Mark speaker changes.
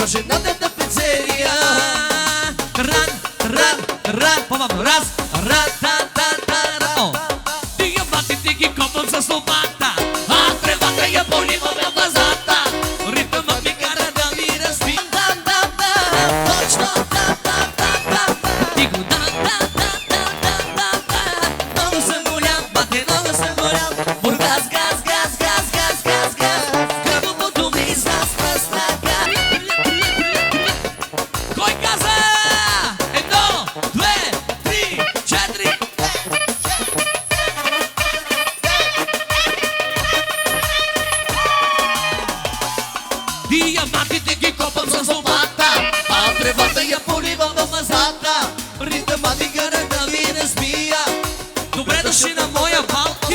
Speaker 1: кожената пицерия.
Speaker 2: Ран, по-бавно, раз, ра-та-та-та-ра. Диамантите ги копам с лопата, а тревата я поливам в глазата. Ритъмът ми кара да ми разби.
Speaker 1: Точно
Speaker 2: Ти го да.
Speaker 1: много съм голям, бате, много съм голям. Бургас, газ, газ, газ, газ, газ, газ. Кръвното ми израства с тъга.
Speaker 2: Кой каза? 1, 2, 3, 4. Диамантите ги копам с лопата,
Speaker 1: А тревата я поливам в мазата. Ритъмът ми кара да ми разбия.
Speaker 2: добре дошли на моя бал.